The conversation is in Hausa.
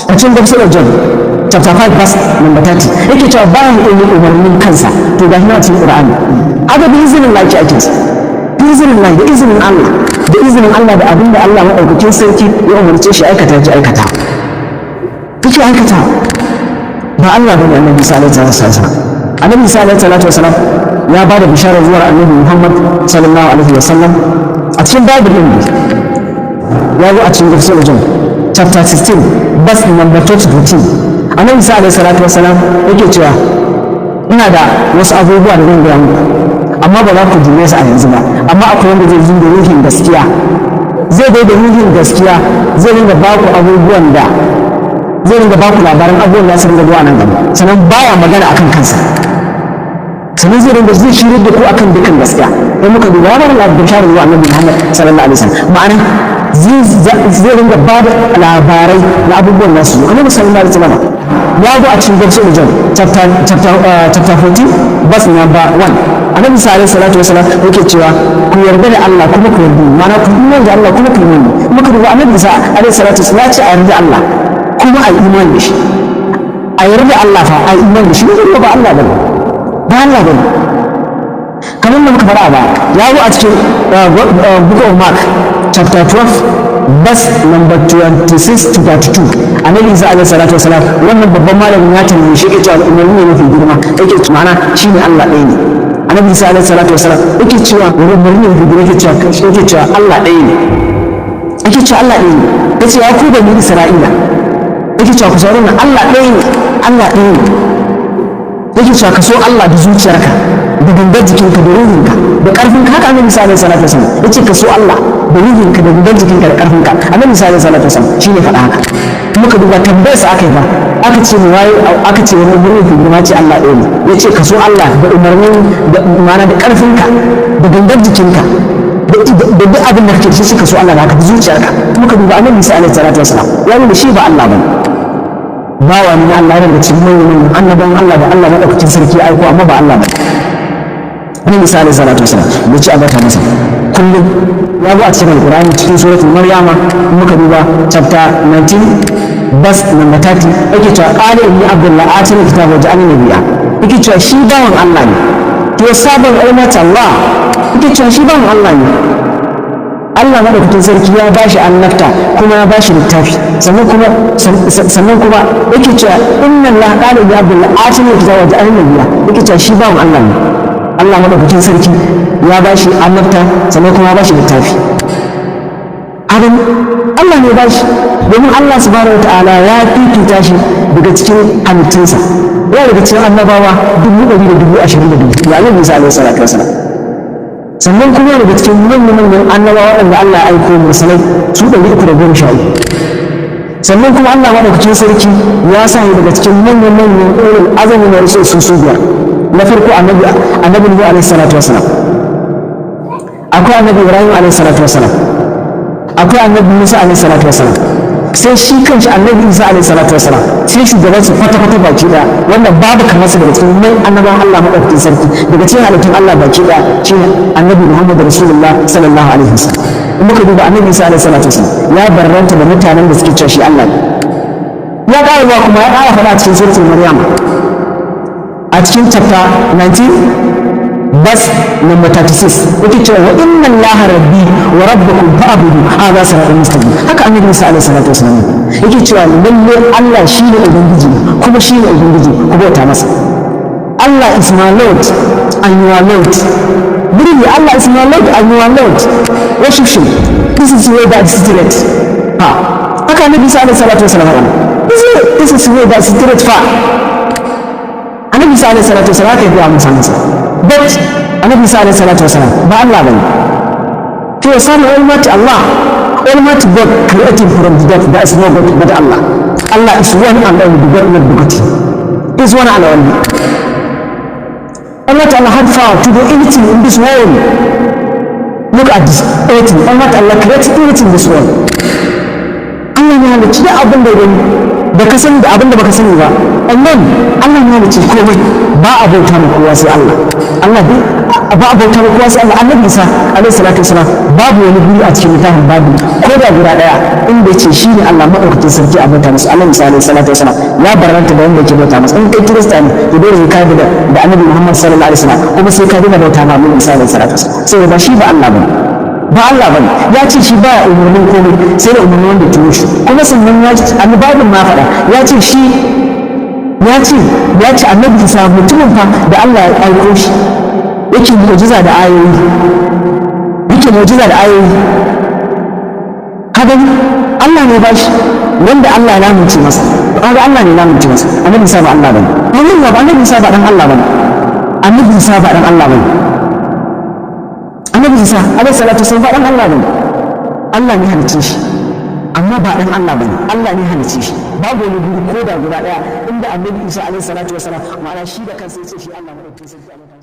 a cikin Gospel of John chapter 5 verse number 30 yake cewa bayan umarnin kansa to ga shi a cikin Qur'ani aga da izinin Allah ake da izinin Allah da izinin Allah da abin da Allah maɗaukakin sarki ya umarce shi aikata kake aikata ba Allah bane annabi sallallahu alaihi wasallam annabi sallallahu alaihi wasallam ya ba da bishara zuwa annabi Muhammad sallallahu alaihi wasallam a cikin Bible din ya zo a cikin Gospel of John chapter 16 verse number 14 annabi sallallahu alaihi wasallam yake cewa ina da wasu abubuwa da zan gaya muku amma ba za ku jume su a yanzu ba amma akwai wanda zai zo da ruhin gaskiya zai dai da ruhin gaskiya zai ringa ba ku abubuwan da zai ringa ba ku labaran abubuwan da su ringa zuwa nan gaba sannan baya magana akan kansa sannan zai shirin da ku akan dukkan gaskiya sai muka duba ya bada bishara zuwa annabi Muhammad sallallahu alaihi wasallam ma'ana zai ringa ba da labarai na abubuwan da su annabi sallallahu alaihi wasallam ya zo a cikin Gospel of John chapter 14 verse number 1 annabi sallallahu alaihi wasallam yake cewa ku yarda da Allah kuma ku yarda ma'ana ku imani da Allah kuma ku imani muka duba annabi sallallahu alaihi wasallam ya ce a yarda Allah kuma a imani da shi a yarda Allah fa a imani da shi ne ba Allah bane ba Allah bane kamar da muka faɗa ba ya zo a cikin book of Mark chapter 12 verse number 26 to 32 annabi Isa alaihi salatu wasalam wannan babban malamin ya tambaye shi yake cewa umarni ne mafi girma yake ma'ana shine Allah ɗaya ne annabi Isa alaihi salatu wasalam yake cewa umarni ne mafi girma yake cewa Allah ɗaya ne yake cewa Allah ɗaya ne yace ya ku bani Isra'ila yake cewa ku saurara Allah ɗaya ne Allah ɗaya ne yake cewa ka so Allah da zuciyarka da gangar jikinka da ruhinka da ƙarfinka haka annabi Isa alaihi salatu wasalam yace ka so Allah da ruhinka da gangar jikinka da ƙarfinka annabi Isa alaihi salatu wasalam shine faɗa haka muka duba tambayar sa aka yi ba aka ce mu waye aka ce wani umarni fi girma ce Allah ɗaya ne yace ka so Allah da umarnin da ma'ana da ƙarfinka da gangar jikinka da duk abin da kake shi ka so Allah da haka da zuciyarka muka duba annabi Isa alaihi salatu wasalam ya nuna shi ba Allah bane bawa ne Allah daga cikin manyan annaban Allah da Allah madaukakin sarki aiko amma ba Allah bane annabi Isa alaihi salatu wasalam ya ce a bata masa kullum ya zo a cikin Alqur'ani cikin suratul Maryama muka duba chapter 19 verse number 30 yake cewa qala inni abdullah atina kitaba wa ja'alni nabiyya yake cewa shi bawan Allah ne to sabon almata Allah yake cewa shi bawan Allah ne Allah madaukakin sarki ya bashi annabta kuma ya bashi littafi sannan kuma yake cewa inna Allah qala li abdullah atina kitaba wa ja'alni nabiyya yake cewa shi bawan Allah ne Allah madaukakin sarki ya bashi annabta sannan kuma ya bashi littafi adam Allah ne bashi domin Allah subhanahu wataala ya fifita shi daga cikin halittunsa ya daga cikin annabawa 120,000 ya Annabi Isa alaihi salatu wasalam sannan kuma daga cikin manyan annabawa waɗanda Allah ya aiko mursalai su 313 sannan kuma Allah madaukakin sarki ya sa daga cikin manyan ulul azami na rusul su biyar na farko annabi Nuhu alaihi salatu wasalam akwai annabi Ibrahim alaihi salatu wasalam akwai annabi Musa alaihi salatu wasalam sai shi kanshi annabi Isa alaihi salatu wasalam sai shugaban su kwata baki daya wanda babu kamar su daga cikin mai annabawan Allah madaukakin sarki daga cikin halittun Allah baki daya shine annabi Muhammad Rasulullah sallallahu alaihi wasallam in muka duba annabi Isa alaihi salatu wasalam ya barranta da mutanen da suke cewa shi Allah ya ƙara kuma ya ƙara faɗa cikin suratul Maryam a cikin chapter 19 verse number 36 yake cewa wa inna allaha rabbi wa rabbukum fa'budu hadha siratun mustaqim haka annabi Isa alaihi salatu wasallam yake cewa lalle Allah shine ubangiji kuma shine ubangiji ku bauta masa Allah is my Lord and your Lord really Allah is my Lord and your Lord worship him this is the way that is straight haka annabi Isa alaihi salatu wasallam this is the way that is straight annabi Isa alaihi salatu wasallam haka ya amsa masa but annabi Isa alaihi salatu wasallam ba Allah bane to ya samu almighty Allah almighty God created from the death there is no God but Allah Allah is one and only the God not begotten is one and only Allah Ta'ala had power to do anything in this world look at this everything Allah Ta'ala created everything in this world Allah ne halicci da abin da gani da ka sani da abin da baka sani ba. Annan Allah ya halicci komai, ba a bauta ma kowa sai Allah. Allah dai ba a bauta ma kowa sai Allah. Annabi Isa alaihi salatu wasalam babu wani guri a cikin littafin babu ko da guda daya inda yace shi ne Allah madaukakin sarki a bauta masa. Allah alaihi salatu wasalam ya barranta da wanda yake bauta masa. In kai kirista ne to dole ka da annabi Muhammad sallallahu alaihi wasallam, kuma sai ka dinga bauta ma Annabi Isa alaihi salatu wasalam, saboda ba shi ba Allah bane, ba Allah bane. Ya ce shi ba umarnin komai sai da umarnin wanda ya turo shi. Kuma sannan ya ce annabi ma faɗa ya ce shi ya ce annabi Isa mutumin fa da Allah ya aiko shi yake mu'jiza da ayoyi, kaga Allah ne ba shi wanda Allah ya lamunce masa, kaga Allah ne ya lamunce masa. Annabi Isa ba Allah bane, annabi Isa ba dan Allah bane, annabi Isa ba dan Allah bane, annabi Isa alaihi salatu wasallam ba dan Allah bane. Allah ne halicce shi amma ba dan Allah bane, Allah ne halicce shi. Babu wani guri ko da guda daya inda annabi Isa alaihi salatu wasallam ma'ana shi da kansa yace shi Allah ne.